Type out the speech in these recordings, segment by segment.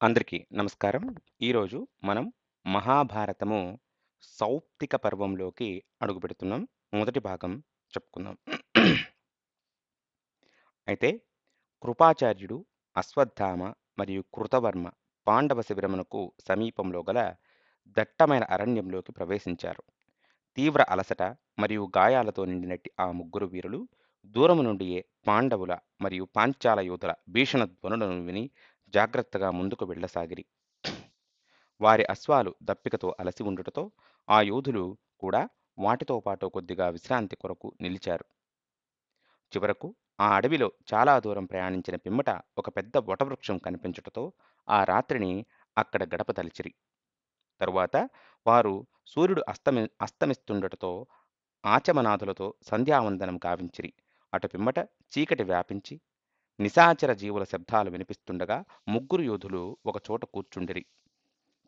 అందరికీ నమస్కారం. ఈరోజు మనం మహాభారతము సౌప్తిక పర్వంలోకి అడుగుపెడుతున్నాం. మొదటి భాగం చెప్పుకుందాం. అయితే కృపాచార్యుడు, అశ్వత్థామ మరియు కృతవర్మ పాండవ శిబిరమునకు సమీపంలో గల దట్టమైన అరణ్యంలోకి ప్రవేశించారు. తీవ్ర అలసట మరియు గాయాలతో నిండినట్టి ఆ ముగ్గురు వీరులు దూరము నుండియే పాండవుల మరియు పాంచాల యోధుల భీషణ ధ్వనులను విని జాగ్రత్తగా ముందుకు వెళ్ళసాగిరి. వారి అశ్వాలు దప్పికతో అలసి ఉండుటతో ఆ యోధులు కూడా వాటితో పాటు కొద్దిగా విశ్రాంతి కొరకు నిలిచారు. చివరకు ఆ అడవిలో చాలా దూరం ప్రయాణించిన పిమ్మట ఒక పెద్ద వటవృక్షం కనిపించుటతో ఆ రాత్రిని అక్కడ గడపదలిచిరి. తరువాత వారు సూర్యుడు అస్తమిస్తుండటతో ఆచమనాదులతో సంధ్యావందనం గావించిరి. అటు పిమ్మట చీకటి వ్యాపించి నిశాచర జీవుల శబ్దాలు వినిపిస్తుండగా ముగ్గురు యోధులు ఒక చోట కూర్చుండిరి.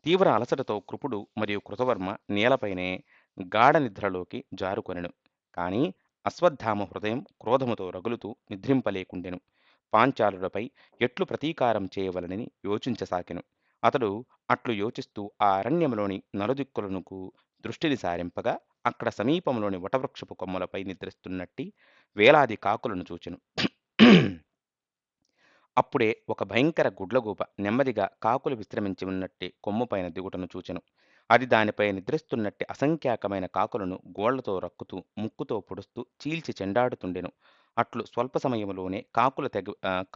తీవ్ర అలసటతో కృపుడు మరియు కృతవర్మ నేలపైనే గాఢ నిద్రలోకి జారుకొనెను. కాని అశ్వత్థామ హృదయం క్రోధముతో రగులుతూ నిద్రింపలేకుండెను. పాంచాలులపై ఎట్లు ప్రతీకారం చేయవలనని యోచించసాగెను. అతడు అట్లు యోచిస్తూ ఆ అరణ్యములోని నలుదిక్కులనుకు దృష్టిని సారింపగా అక్కడ సమీపంలోని వటవృక్షపు కొమ్మలపై నిద్రిస్తున్నట్టి వేలాది కాకులను చూచెను. అప్పుడే ఒక భయంకర గుడ్లగూబ నెమ్మదిగా కాకులు విశ్రమించి ఉన్నట్టి కొమ్ముపైన దిగుటను చూచెను. అది దానిపై నిద్రిస్తున్నట్టి అసంఖ్యాకమైన కాకులను గోళ్లతో రక్కుతూ ముక్కుతో పొడుస్తూ చీల్చి చెండాడుతుండెను. అట్లు స్వల్ప సమయములోనే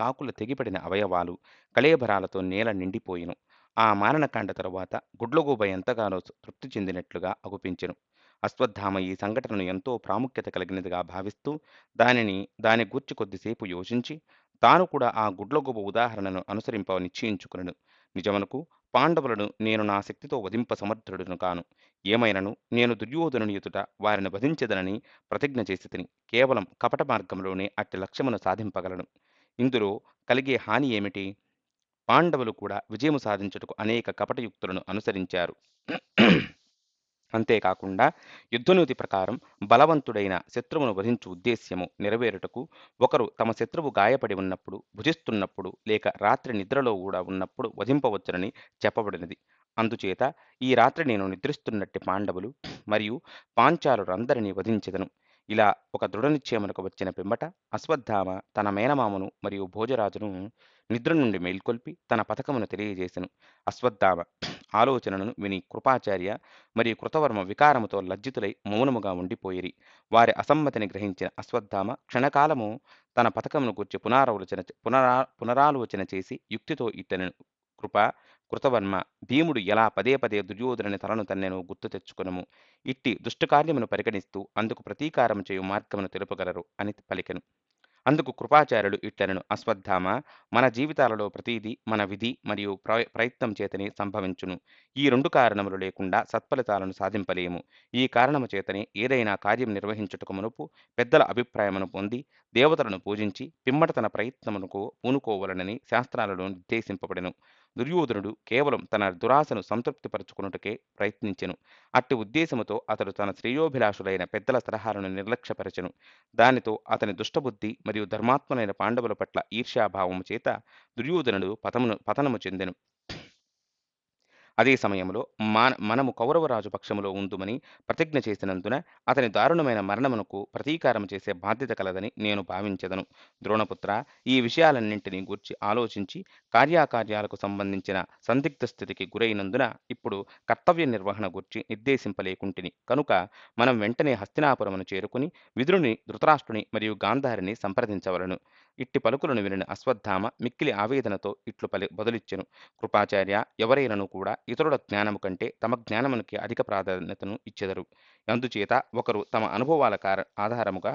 కాకులు తెగిపడిన అవయవాలు కళేబరాలతో నేల నిండిపోయెను. ఆ మారణకాండ తరువాత గుడ్లగూబ ఎంతగానో తృప్తి చెందినట్లుగా అగుపించెను. అశ్వత్థామ ఈ సంఘటనను ఎంతో ప్రాముఖ్యత కలిగినదిగా భావిస్తూ దాని గూర్చి కొద్దిసేపు యోచించి తాను కూడా ఆ గుడ్లగూబ ఉదాహరణను అనుసరింప నిశ్చయించుకునెను. నిజమునకు పాండవులను నేను నా శక్తితో వధింప సమర్థుడను కాను. ఏమైనను నేను దుర్యోధనుని ఎదుట వారిని వధించెదనని ప్రతిజ్ఞ చేసి తిని కేవలం కపట మార్గంలోనే అట్టి లక్ష్యమును సాధింపగలను. ఇందులో కలిగే హాని ఏమిటి? పాండవులు కూడా విజయము సాధించుటకు అనేక కపటయుక్తులను అనుసరించారు. అంతేకాకుండా యుద్ధనీతి ప్రకారం బలవంతుడైన శత్రువును వధించు ఉద్దేశ్యము నెరవేరుటకు ఒకరు తమ శత్రువు గాయపడి ఉన్నప్పుడు, భుజిస్తున్నప్పుడు లేక రాత్రి నిద్రలో కూడా ఉన్నప్పుడు వధింపవచ్చునని చెప్పబడినది. అందుచేత ఈ రాత్రి నేను నిద్రిస్తున్నట్టి పాండవులు మరియు పాంచాలురందరినీ వధించెదను. ఇలా ఒక దృఢ నిశ్చయమునకు వచ్చిన పిమ్మట అశ్వత్థామ తన మేనమామను మరియు భోజరాజును నిద్ర నుండి మేల్కొల్పి తన పథకమును తెలియజేసెను. అశ్వత్థామ ఆలోచనను విని కృపాచార్య మరియు కృతవర్మ వికారముతో లజ్జితులై మౌనముగా ఉండిపోయిరి. వారి అసమ్మతిని గ్రహించిన అశ్వత్థామ క్షణకాలము తన పథకమును గూర్చి పునరాలోచన చేసి యుక్తితో ఇట్టెనెను. కృప కృతవర్మ, భీముడు ఎలా పదే పదే దుర్యోధనుని తలను తన్నెను గుర్తు తెచ్చుకొనుము. ఇట్టి దుష్టకార్యమును పరిగణిస్తూ అందుకు ప్రతీకారం చేయు మార్గమును తెలుపగలరు అని పలికెను. అందుకు కృపాచార్యుడు ఇట్లనెను: అశ్వత్థామ, మన జీవితాలలో ప్రతీదీ మన విధి మరియు ప్రయత్నం చేతనే సంభవించును. ఈ రెండు కారణములు లేకుండా సత్ఫలితాలను సాధింపలేము. ఈ కారణము చేతనే ఏదైనా కార్యం నిర్వహించుటకు మునుపు పెద్దల అభిప్రాయమును పొంది దేవతలను పూజించి పిమ్మట తన ప్రయత్నమునకు పూనుకోవలనని శాస్త్రాలలో నిర్దేశింపబడెను. దుర్యోధనుడు కేవలం తన దురాశను సంతృప్తిపరచుకొనుటకే ప్రయత్నించెను. అట్టి ఉద్దేశముతో అతడు తన శ్రేయోభిలాషులైన పెద్దల సలహాలను నిర్లక్ష్యపరచెను. దానితో అతని దుష్టబుద్ధి మరియు ధర్మాత్ములైన పాండవుల పట్ల ఈర్ష్యాభావము చేత దుర్యోధనుడు పతనము చెందెను. అదే సమయంలో మనము కౌరవరాజు పక్షములో ఉందుమని ప్రతిజ్ఞ చేసినందున అతని దారుణమైన మరణమునకు ప్రతీకారం చేసే బాధ్యత కలదని నేను భావించెదను. ద్రోణపుత్ర, ఈ విషయాలన్నింటినీ గూర్చి ఆలోచించి కార్యాకార్యాలకు సంబంధించిన సందిగ్ధ స్థితికి గురైనందున ఇప్పుడు కర్తవ్య నిర్వహణ గూర్చి నిర్దేశింపలేకుంటిని. కనుక మనం వెంటనే హస్తినాపురమును చేరుకుని విదురుని, ధృతరాష్ట్రుని మరియు గాంధారిని సంప్రదించవలను. ఇట్టి పలుకులను వినిన అశ్వత్థామ మిక్కిలి ఆవేదనతో ఇట్లు బదులిచ్చెను: కృపాచార్య, ఎవరైనను కూడా ఇతరుల జ్ఞానము కంటే తమ జ్ఞానమునకి అధిక ప్రాధాన్యతను ఇచ్చెదరు. అందుచేత ఒకరు తమ అనుభవాల ఆధారముగా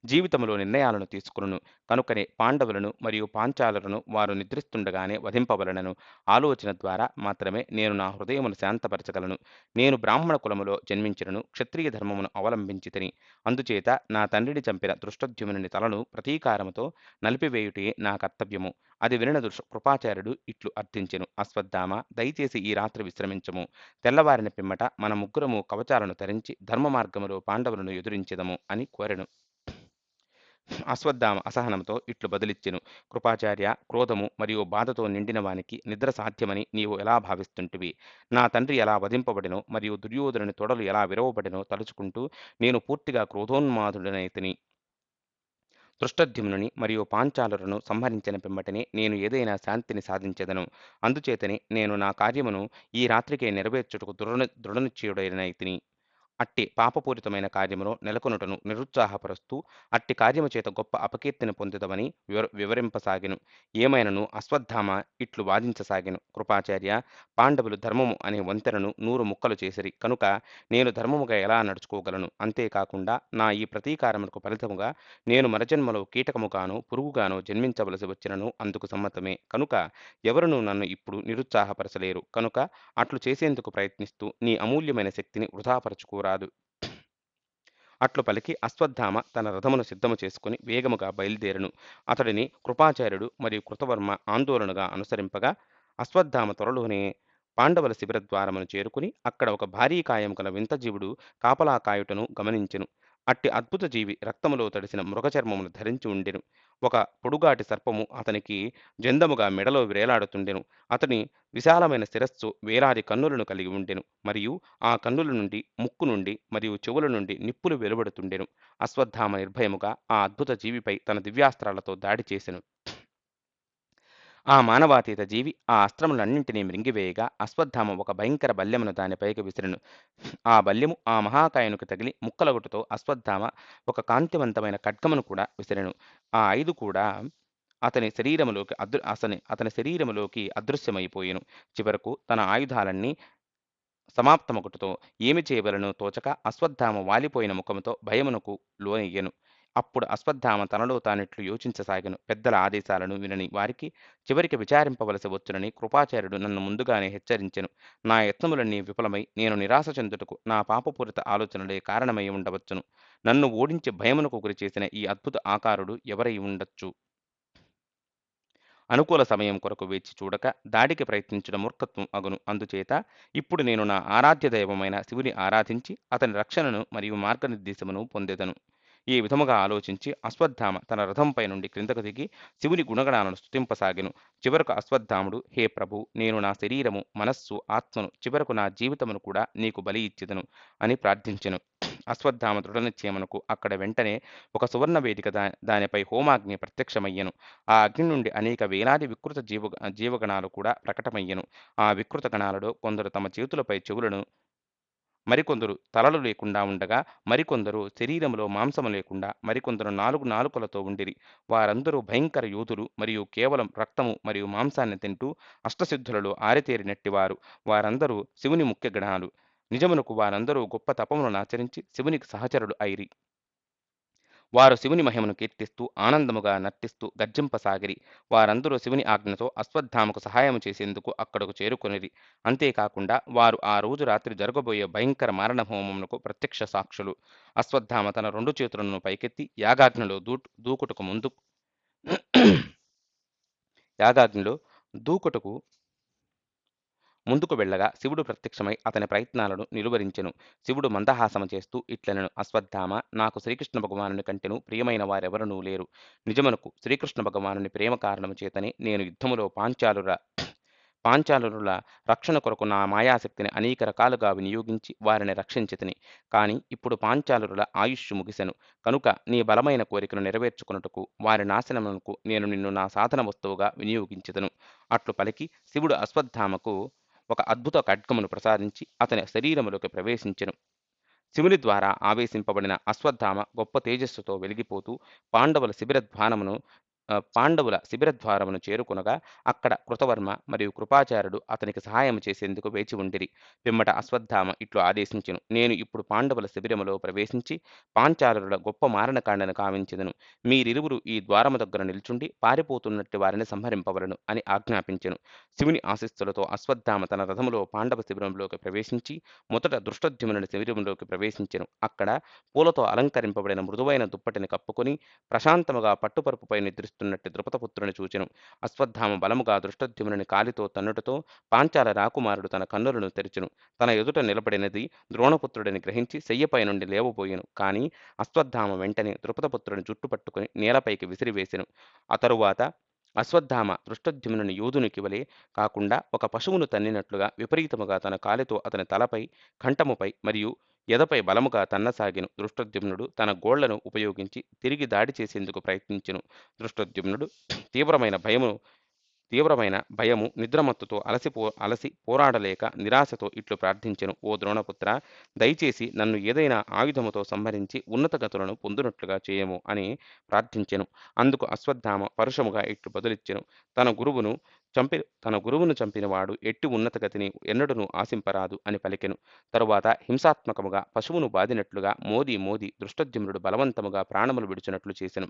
జీవితంలో నిర్ణయాలను తీసుకును. కనుకనే పాండవులను మరియు పాంచాలులను వారు నిద్రిస్తుండగానే వధింపవలనను ఆలోచన ద్వారా మాత్రమే నేను నా హృదయమును శాంతపరచగలను. నేను బ్రాహ్మణ కులములో జన్మించినను క్షత్రియ ధర్మమును అవలంబించితిని. అందుచేత నా తండ్రిని చంపిన దృష్టద్యుమ్నుని తలను ప్రతీకారముతో నలిపివేయుటే నా కర్తవ్యము. అది వినిన కృపాచార్యుడు ఇట్లు అర్థించెను. అశ్వత్థామ, దయచేసి ఈ రాత్రి విశ్రమించము. తెల్లవారిన పిమ్మట మన ముగ్గురము కవచాలను ధరించి ధర్మ మార్గములో పాండవులను ఎదురించెదము అని కోరెను. అశ్వత్థామ అసహనంతో ఇట్లు బదులిచ్చెను. కృపాచార్య, క్రోధము మరియు బాధతో నిండిన వానికి నిద్ర సాధ్యమని నీవు ఎలా భావిస్తుంటివి? నా తండ్రి ఎలా వధింపబడినో మరియు దుర్యోధనుని తొడలు ఎలా విరవబడినో తలుచుకుంటూ నేను పూర్తిగా క్రోధోన్మాదుడనైతిని. దృష్టద్యుమ్నుని మరియు పాంచాలులను సంహరించిన పిమ్మటనే నేను ఏదైనా శాంతిని సాధించెదను. అందుచేతనే నేను నా కార్యమును ఈ రాత్రికే నెరవేర్చుటకు దృఢనిశ్చయుడైనైతిని. అట్టి పాపపూరితమైన కార్యమును నెలకొనుటను నిరుత్సాహపరుస్తూ అట్టి కార్యము చేత గొప్ప అపకీర్తిని పొందుదమని వివరింపసాగెను. ఏమైనను అశ్వత్థామ ఇట్లు వాదించసాగెను. కృపాచార్య, పాండవులు ధర్మము అనే వంతెనను 100 ముక్కలు చేసిరి కనుక నేను ధర్మముగా ఎలా నడుచుకోగలను? అంతేకాకుండా నా ఈ ప్రతీకారములకు ఫలితముగా నేను మరజన్మలో కీటకముగానో పురుగుగానో జన్మించవలసి వచ్చినను అందుకు సమ్మతమే. కనుక ఎవరునూ నన్ను ఇప్పుడు నిరుత్సాహపరచలేరు. కనుక అట్లు చేసేందుకు ప్రయత్నిస్తూ నీ అమూల్యమైన శక్తిని వృధాపరచుకోరాదు. అట్లు పలికి అశ్వత్థామ తన రథమును సిద్ధము చేసుకుని వేగముగా బయలుదేరెను. అతడిని కృపాచార్యుడు మరియు కృతవర్మ ఆందోళనగా అనుసరింపగా అశ్వత్థామ త్వరలోనే పాండవుల శిబిర ద్వారమును చేరుకుని అక్కడ ఒక భారీ కాయం గల వింత జీవుడు కాపలా కాయుటను గమనించెను. అట్టి అద్భుత జీవి రక్తములో తడిసిన మృగచర్మమును ధరించి ఉండెను. ఒక పొడుగాటి సర్పము అతనికి జందముగా మెడలో వేలాడుతుండెను. అతని విశాలమైన శిరస్సు వేలాది కన్నులను కలిగి ఉండెను. మరియు ఆ కన్నుల నుండి, ముక్కు నుండి మరియు చెవుల నుండి నిప్పులు వెలువడుతుండెను. అశ్వత్థామ నిర్భయముగా ఆ అద్భుత జీవిపై తన దివ్యాస్త్రాలతో దాడి చేసెను. ఆ మానవాతీత జీవి ఆ అస్త్రములన్నింటినీ మృంగివేయగా అశ్వత్థామ ఒక భయంకర బల్యమును దానిపైకి విసిరెను. ఆ బల్యము ఆ మహాకాయునికి తగిలి ముక్కలగుటతో అశ్వత్థామ ఒక కాంతివంతమైన ఖడ్గమును కూడా విసిరెను. ఆ 5 కూడా అతని శరీరములోకి అదృశ్యమైపోయెను. చివరకు తన ఆయుధాలన్నీ సమాప్తమగుటతో ఏమి చేయవలెనో తోచక అశ్వత్థామ వాలిపోయిన ముఖముతో భయమునకు లోనయ్యెను. అప్పుడు అశ్వత్థామ తనలో తానిట్లు యోచించసాగెను. పెద్దల ఆదేశాలను వినని వారికి చివరికి విచారింపవలసి వచ్చునని కృపాచార్యుడు నన్ను ముందుగానే హెచ్చరించెను. నా యత్నములన్నీ విఫలమై నేను నిరాశ చెందుటకు నా పాపపూరిత ఆలోచనలే కారణమై ఉండవచ్చును. నన్ను ఓడించి భయమునకు గురి చేసిన ఈ అద్భుత ఆకారుడు ఎవరై ఉండొచ్చు? అనుకూల సమయం కొరకు వేచి చూడక దాడికి ప్రయత్నించడం మూర్ఖత్వం అగును. అందుచేత ఇప్పుడు నేను నా ఆరాధ్య దైవమైన శివుని ఆరాధించి అతని రక్షణను మరియు మార్గనిర్దేశమును పొందెదను. ఈ విధముగా ఆలోచించి అశ్వత్థామ తన రథంపై నుండి క్రిందకు దిగి శివుని గుణగణాలను స్తుతింపసాగెను. చివరకు అశ్వత్థాముడు, హే ప్రభు, నేను నా శరీరము, మనస్సు, ఆత్మను, చివరకు నా జీవితమును కూడా నీకు బలి ఇచ్చెదను అని ప్రార్థించెను. అశ్వత్థామ దృఢనిశ్చయమునకు అక్కడ వెంటనే ఒక సువర్ణ వేదిక దానిపై హోమాగ్ని ప్రత్యక్షమయ్యెను. ఆ అగ్ని నుండి అనేక వేలాది వికృత జీవగణాలు కూడా ప్రకటమయ్యెను. ఆ వికృత గణాలలో కొందరు తమ చేతులపై చెవులను, మరికొందరు తలలు లేకుండా ఉండగా, మరికొందరు శరీరములో మాంసము లేకుండా, మరికొందరు 4 నాలుకలతో ఉండిరి. వారందరూ భయంకర యోధులు మరియు కేవలం రక్తము మరియు మాంసాన్ని తింటూ అష్టసిద్ధులలో ఆరితేరినట్టివారు. వారందరూ శివుని ముఖ్య గణాలు. నిజమునకు వారందరూ గొప్ప తపములను ఆచరించి శివునికి సహచరులు అయిరి. వారు శివుని మహిమను కీర్తిస్తూ ఆనందముగా నర్తిస్తూ గర్జింపసాగిరి. వారందరూ శివుని ఆజ్ఞతో అశ్వత్థామకు సహాయము చేసేందుకు అక్కడకు చేరుకొనిరి. అంతేకాకుండా వారు ఆ రోజు రాత్రి జరగబోయే భయంకర మారణ హోమమునకు ప్రత్యక్ష సాక్షులు. అశ్వత్థామ తన 2 చేతులను పైకెత్తి యాగాగ్నిలో దూకుటకు ముందు యాగాగ్నిలో దూకుటకు ముందుకు వెళ్ళగా శివుడు ప్రత్యక్షమై అతని ప్రయత్నాలను నిలువరించెను. శివుడు మందహాసము చేస్తూ ఇట్లనెను, అశ్వత్థామ, నాకు శ్రీకృష్ణ భగవానుని కంటెను ప్రియమైన వారెవరనూ లేరు. నిజమునకు శ్రీకృష్ణ భగవానుని ప్రేమ కారణము చేతనే నేను యుద్ధములో పాంచాలురుల రక్షణ కొరకు నా మాయాశక్తిని అనేక రకాలుగా వినియోగించి వారిని రక్షించితిని. కాని ఇప్పుడు పాంచాలురుల ఆయుష్షు ముగిసెను. కనుక నీ బలమైన కోరికను నెరవేర్చుకొనుటకు వారి నాశనమునకు నేను నిన్ను నా సాధన వస్తువుగా వినియోగించెదను. అట్లు పలికి శివుడు అశ్వత్థామకు ఒక అద్భుత ఖడ్గమును ప్రసాదించి అతని శరీరములోకి ప్రవేశించెను. శివుని ద్వారా ఆవేశింపబడిన అశ్వత్థామ గొప్ప తేజస్సుతో వెలిగిపోతూ పాండవుల శిబిర ద్వారమును పాండవుల శిబిరద్వారమును చేరుకొనగా అక్కడ కృతవర్మ మరియు కృపాచార్యుడు అతనికి సహాయం చేసేందుకు వేచి ఉండిరి. పిమ్మట అశ్వత్థామ ఇట్లు ఆదేశించెను: నేను ఇప్పుడు పాండవుల శిబిరములో ప్రవేశించి పాంచాలుల గొప్ప మారణకాండను కావించెదను. మీరిరువురు ఈ ద్వారము దగ్గర నిల్చుండి పారిపోతున్నట్టి వారిని సంహరింపవలను అని ఆజ్ఞాపించెను. శివుని ఆశీస్సులతో అశ్వత్థామ తన రథములో పాండవ శిబిరంలోకి ప్రవేశించి మొదట దృష్టద్యుమ్నుని శిబిరంలోకి ప్రవేశించెను. అక్కడ పూలతో అలంకరింపబడిన మృదువైన దుప్పటిని కప్పుకొని ప్రశాంతముగా పట్టుపరుపుపై నిద్రిస్తున్నట్టు ద్రుపదపుత్రుని చూచెను. అశ్వత్థామ బలముగా దృష్టద్యుమ్నుని కాలితో తన్నుటతో పాంచాల రాకుమారుడు తన కన్నులను తెరిచెను. తన ఎదుట నిలబడినది ద్రోణపుత్రుడిని గ్రహించి శయ్యపై నుండి లేవబోయెను. కాని అశ్వత్థామ వెంటనే ద్రుపదపుత్రుని జుట్టు పట్టుకుని నేలపైకి విసిరివేసెను. ఆ తరువాత అశ్వత్థామ దృష్టద్యుమ్నుని యోధునికి వలె కాకుండా ఒక పశువును తన్నినట్లుగా విపరీతముగా తన కాలితో అతని తలపై, కంఠముపై మరియు ఎదపై బలముగా తన్నసాగెను. దృష్టద్యుమ్నుడు తన గోళ్లను ఉపయోగించి తిరిగి దాడి చేసేందుకు ప్రయత్నించెను. దృష్టద్యుమ్నుడు తీవ్రమైన భయము నిద్రమత్తుతో అలసి పోరాడలేక నిరాశతో ఇట్లు ప్రార్థించెను: ఓ ద్రోణపుత్ర, దయచేసి నన్ను ఏదైనా ఆయుధముతో సంహరించి ఉన్నత గతులను పొందునట్లుగా చేయము అని ప్రార్థించెను. అందుకు అశ్వత్థామ పరుషముగా ఇట్లు బదులిచ్చెను: తన గురువును చంపినవాడు ఎట్టి ఉన్నత గతిని ఎన్నడూనూ ఆశింపరాదు అని పలికెను. తరువాత హింసాత్మకముగా పశువును బాదినట్లుగా మోది మోది దృష్టద్యుమ్నుడు బలవంతముగా ప్రాణములు విడిచినట్లు చేసెను.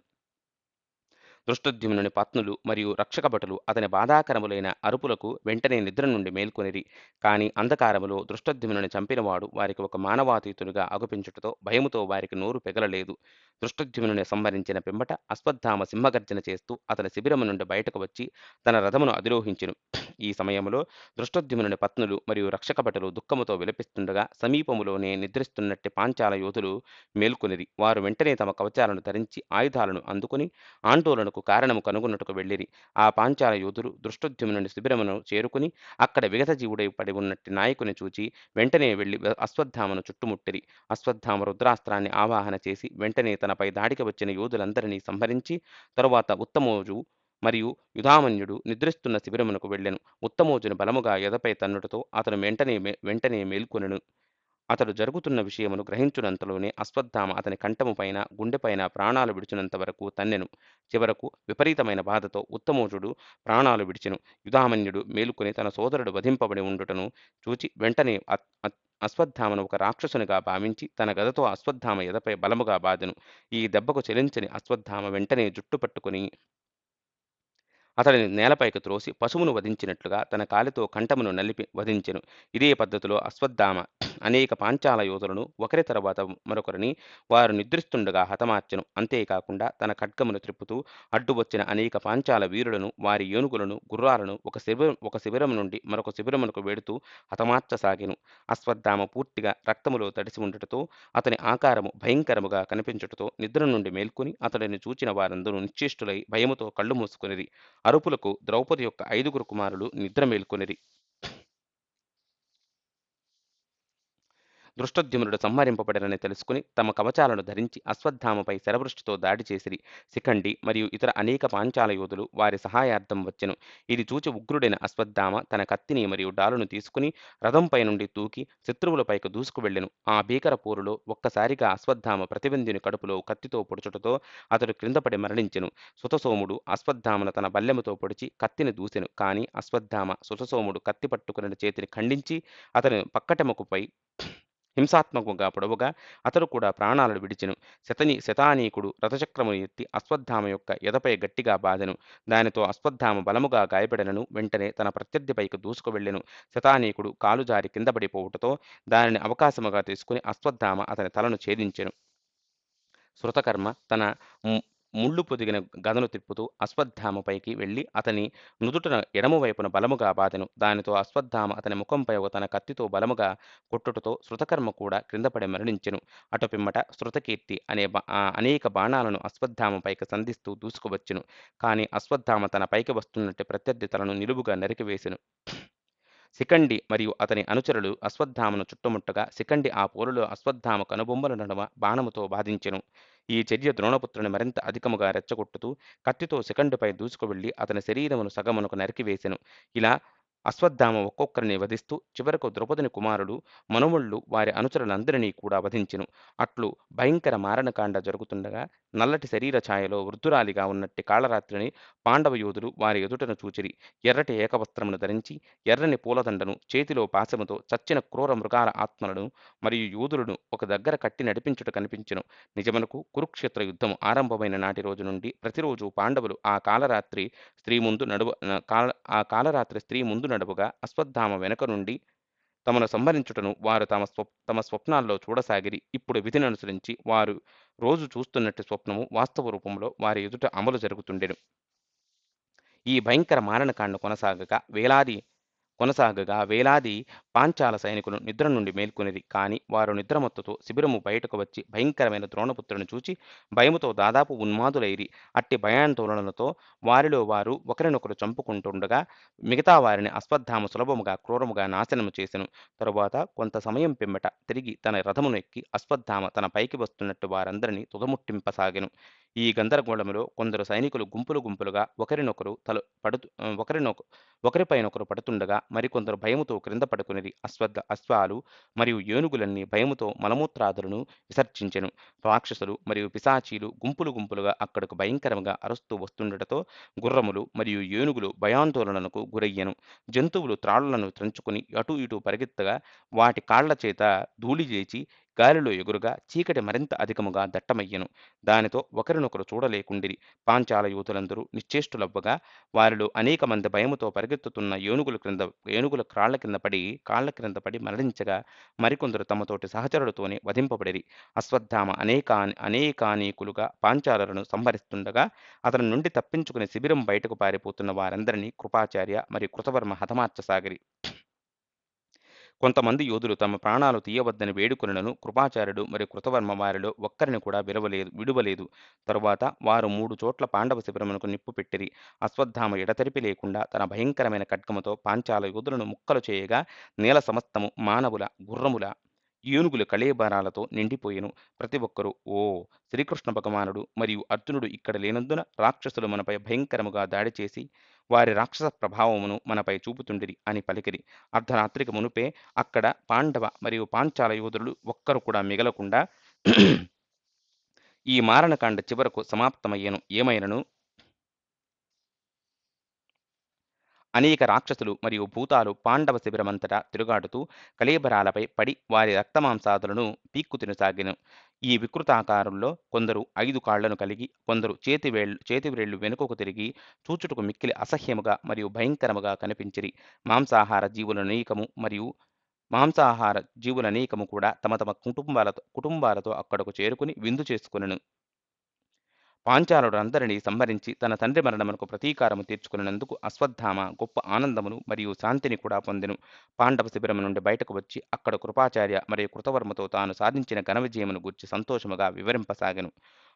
దృష్టద్యుమ్నుని పత్నులు మరియు రక్షకభటులు అతని బాధాకరములైన అరుపులకు వెంటనే నిద్ర నుండి మేల్కొనిరి. కాని అంధకారములో దృష్టద్యుమ్నుని చంపినవాడు వారికి ఒక మానవాతీతునిగా అగుపించుటతో భయముతో వారికి నోరు పెగలలేదు. దృష్టద్యుమ్నుని సంహరించిన పిమ్మట అశ్వత్థామ సింహగర్జన చేస్తూ అతని శిబిరము నుండి బయటకు వచ్చి తన రథమును అధిరోహించెను. ఈ సమయంలో దృష్టద్యుమ్నుని పత్నులు మరియు రక్షకభటులు దుఃఖముతో విలపిస్తుండగా సమీపములోనే నిద్రిస్తున్నట్టి పాంచాల యోధులు మేల్కొనిరి. వారు వెంటనే తమ కవచాలను ధరించి ఆయుధాలను అందుకుని ఆందోళనకు కారణము కనుగొనుటకు వెళ్ళిరి. ఆ పాంచాల యోధులు దృష్టద్యుమ్నుని శిబిరమును చేరుకుని అక్కడ విగత జీవుడై పడి ఉన్నట్టి నాయకుని చూచి వెంటనే వెళ్లి అశ్వత్థామను చుట్టుముట్టిరి. అశ్వత్థామ రుద్రాస్త్రాన్ని ఆవాహన చేసి వెంటనే తనపై దాడికి వచ్చిన యోధులందరినీ సంహరించి తరువాత ఉత్తమోజు మరియు యుధామన్యుడు నిద్రిస్తున్న శిబిరమునకు వెళ్ళెను. ఉత్తమోజుని బలముగా ఎదపై తన్నుటతో అతను వెంటనే మేల్కొనెను. అతడు జరుగుతున్న విషయమును గ్రహించునంతలోనే అశ్వత్థామ అతని కంఠముపైన గుండెపైన ప్రాణాలు విడిచినంత వరకు తన్నెను. చివరకు విపరీతమైన బాధతో ఉత్తమోజుడు ప్రాణాలు విడిచెను. యుధామన్యుడు మేలుకొని తన సోదరుడు వధింపబడి ఉండుటను చూచి వెంటనే అశ్వత్థామను ఒక రాక్షసునిగా భావించి తన గదతో అశ్వత్థామ ఎదపై బలముగా బాదెను. ఈ దెబ్బకు చెలించని అశ్వత్థామ వెంటనే జుట్టు పట్టుకుని అతడిని నేలపైకి త్రోసి పశువును వధించినట్లుగా తన కాలితో కంఠమును నలిపి వధించెను. ఇదే పద్ధతిలో అశ్వత్థామ అనేక పాంచాల యోధులను ఒకరి తర్వాత మరొకరిని వారు నిద్రిస్తుండగా హతమార్చెను. అంతేకాకుండా తన ఖడ్గమును త్రిప్పుతూ అడ్డు వచ్చిన అనేక పాంచాల వీరులను, వారి ఏనుగులను, గుర్రాలను ఒక శిబిరం నుండి మరొక శిబిరమునకు వెడుతూ హతమార్చసాగెను. అశ్వత్థామ పూర్తిగా రక్తములో తడిసి ఉండటతో అతని ఆకారము భయంకరముగా కనిపించుటతో నిద్ర నుండి మేల్కొని అతడిని చూచిన వారందరూ నిశ్చేష్టులై భయముతో కళ్ళు మూసుకొనిరి. అరుపులకు ద్రౌపది యొక్క 5గురు కుమారులు నిద్ర మేల్కొనిరి. దృష్టద్యుమ్నుడు సంహరింపబడినని తెలుసుకుని తమ కవచాలను ధరించి అశ్వత్థామపై శరవృష్టితో దాడి చేసిరి. శిఖండి మరియు ఇతర అనేక పాంచాల యోధులు వారి సహాయార్థం వచ్చెను. ఇది చూచి ఉగ్రుడైన అశ్వత్థామ తన కత్తిని మరియు డాలును తీసుకుని రథంపై నుండి తూకి శత్రువులపైకి దూసుకు వెళ్ళెను. ఆ భీకర పోరులో ఒక్కసారిగా అశ్వత్థామ ప్రతిబంధుని కడుపులో కత్తితో పొడుచుటతో అతడు క్రిందపడి మరణించెను. సుతసోముడు అశ్వత్థామను తన బల్లెముతో పొడిచి కత్తిని దూసెను. కాని అశ్వత్థామ సుతసోముడు కత్తి పట్టుకుని చేతిని ఖండించి అతని పక్కటెముకపై హింసాత్మకంగా పొడవుగా అతడు కూడా ప్రాణాలను విడిచెను. శతానీకుడు రథచక్రమును ఎత్తి అశ్వత్థామ యొక్క ఎదపై గట్టిగా బాదెను. దానితో అశ్వత్థామ బలముగా గాయపడినను వెంటనే తన ప్రత్యర్థిపైకి దూసుకు వెళ్ళెను. శతానీకుడు కాలు జారి కింద పడిపోవుటతో దానిని అవకాశముగా తీసుకుని అశ్వత్థామ అతని తలను ఛేదించెను. శృతకర్మ తన ముళ్ళు పొదిగిన గదను తిప్పుతూ అశ్వత్థామపైకి వెళ్ళి అతని నుదుటన ఎడమవైపున బలముగా బాదెను. దానితో అశ్వత్థామ అతని ముఖంపై ఒక తన కత్తితో బలముగా కొట్టుటతో శృతకర్మ కూడా క్రిందపడి మరణించెను. అటు పిమ్మట శృతకీర్తి అనేక బాణాలను అశ్వత్థామపైకి సంధిస్తూ దూసుకువచ్చెను. కాని అశ్వత్థామ తన పైకి వస్తున్నట్టు ప్రత్యర్థి తలను నిలువుగా నరికివేసెను. శిఖండి మరియు అతని అనుచరులు అశ్వత్థామను చుట్టుముట్టగా శిఖండి ఆ పోరులో అశ్వత్థామ కనుబొమ్మల నడుమ బాణముతో బాధించెను. ఈ చర్య ద్రోణపుత్రుని మరింత అధికముగా రెచ్చగొట్టుతూ కత్తితో శిఖండిపై దూసుకువెళ్లి అతని శరీరమును సగమునకు నరికివేసెను. ఇలా అశ్వత్థామ ఒక్కొక్కరిని వధిస్తూ చివరకు ద్రౌపదిని కుమారులు మనుమళ్ళు వారి అనుచరులందరినీ కూడా వధించెను. అట్లు భయంకర మారణకాండ జరుగుతుండగా నల్లటి శరీర ఛాయలో వృద్ధురాలిగా ఉన్నట్టి కాళరాత్రిని పాండవ యోధులు వారి ఎదుటను చూచిరి. ఎర్రటి ఏకవస్త్రమును ధరించి, ఎర్రని పూలదండను, చేతిలో పాశముతో చచ్చిన క్రూర మృగాల ఆత్మలను మరియు యోధులను ఒక దగ్గర కట్టి నడిపించుట కనిపించెను. నిజమునకు కురుక్షేత్ర యుద్ధము ఆరంభమైన నాటి రోజు నుండి ప్రతిరోజు పాండవులు ఆ కాలరాత్రి స్త్రీ ముందు నడువగా అశ్వత్థామ వెనుక నుండి తమను సంహరించుటను వారు తమ స్వప్నాల్లో చూడసాగిరి. ఇప్పుడు విధిననుసరించి వారు రోజు చూస్తున్నట్టి స్వప్నము వాస్తవ రూపంలో వారి ఎదుట అమలు జరుగుతుండెను. ఈ భయంకర మారణకాండ కొనసాగగా వేలాది పాంచాల సైనికులు నిద్ర నుండి మేల్కొనిరి. కాని వారు నిద్రమత్తుతో శిబిరము బయటకు వచ్చి భయంకరమైన ద్రోణపుత్రుని చూచి భయముతో దాదాపు ఉన్మాదులైరి. అట్టి భయాందోళనలతో వారిలో వారు ఒకరినొకరు చంపుకుంటుండగా మిగతా వారిని అశ్వత్థామ సులభముగా క్రూరముగా నాశనము చేసెను. తరువాత కొంత సమయం పిమ్మట తిరిగి తన రథమును ఎక్కి అశ్వత్థామ తన పైకి వస్తున్నట్టు వారందరినీ తుదముట్టింపసాగెను. ఈ గందరగోళములో కొందరు సైనికులు గుంపులు గుంపులుగా ఒకరిపైనొకరు పడుతుండగా మరికొందరు భయముతో క్రింద పడుకునిరి. అశ్వాలు మరియు ఏనుగులన్నీ భయముతో మలమూత్రాదులను విసర్జించెను. రాక్షసులు మరియు పిశాచీలు గుంపులు గుంపులుగా అక్కడకు భయంకరంగా అరుస్తూ వస్తుండటతో గుర్రములు మరియు ఏనుగులు భయాందోళనకు గురయ్యెను. జంతువులు త్రాళ్లను త్రంచుకుని అటూ ఇటూ పరిగెత్తగా వాటి కాళ్ల చేత ధూళి లేచి గాలిలో ఎగురుగా చీకటి మరింత అధికముగా దట్టమయ్యెను. దానితో ఒకరినొకరు చూడలేకుండిరి. పాంచాల యూతులందరూ నిశ్చేష్టులవ్వగా వారిలో అనేక మంది భయముతో పరిగెత్తుతున్న ఏనుగుల కాళ్ల క్రింద పడి మరణించగా మరికొందరు తమతోటి సహచరులతోనే వధింపబడిరి. అశ్వత్థామ అనేకానేకులుగా పాంచాలలను సంహరిస్తుండగా అతని నుండి తప్పించుకుని శిబిరం బయటకు పారిపోతున్న వారందరినీ కృపాచార్య మరియు కృతవర్మ హతమార్చసాగిరి. కొంతమంది యోధులు తమ ప్రాణాలు తీయవద్దని వేడుకొనినను కృపాచార్యుడు మరియు కృతవర్మ వారిలో ఒక్కరిని కూడా విడువలేదు. తరువాత వారు 3 చోట్ల పాండవ శిబిరమునకు నిప్పు పెట్టిరి. అశ్వత్థామ ఎడతెరిపి లేకుండా తన భయంకరమైన ఖడ్గముతో పాంచాల యోధులను ముక్కలు చేయగా నేల సమస్తము మానవుల, గుర్రముల, ఏనుగుల కళేబరాలతో నిండిపోయెను. ప్రతి ఒక్కరూ ఓ శ్రీకృష్ణ భగవానుడు మరియు అర్జునుడు ఇక్కడ లేనందున రాక్షసులు మనపై భయంకరముగా దాడి చేసి వారి రాక్షస ప్రభావమును మనపై చూపుతుండిరి అని పలికిరి. అర్ధరాత్రికి మునుపే అక్కడ పాండవ మరియు పాంచాల యోధులు ఒక్కరు కూడా మిగలకుండా ఈ మారణకాండ చివరకు సమాప్తమయ్యెను. ఏమైనను అనేక రాక్షసులు మరియు భూతాలు పాండవ శిబిరమంతటా తిరుగాడుతూ కళేబరాలపై పడి వారి రక్తమాంసాదులను పీక్కు తినసాగెను. ఈ వికృతాకారుల్లో కొందరు 5 కాళ్లను కలిగి, కొందరు చేతివ్రేళ్లు వెనుకకు తిరిగి చూచుటకు మిక్కిలి అసహ్యముగా మరియు భయంకరముగా కనిపించిరి. మాంసాహార జీవులనేకము కూడా తమ తమ కుటుంబాలతో అక్కడకు చేరుకుని విందు చేసుకొనెను. పాంచాలుడు అందరినీ సంహరించి తన తండ్రి మరణమునకు ప్రతీకారము తీర్చుకున్నందుకు అశ్వత్థామ గొప్ప ఆనందమును మరియు శాంతిని కూడా పొందెను. పాండవ శిబిరము నుండి బయటకు వచ్చి అక్కడ కృపాచార్య మరియు కృతవర్మతో తాను సాధించిన ఘన విజయమును గూర్చి సంతోషముగా వివరింపసాగెను.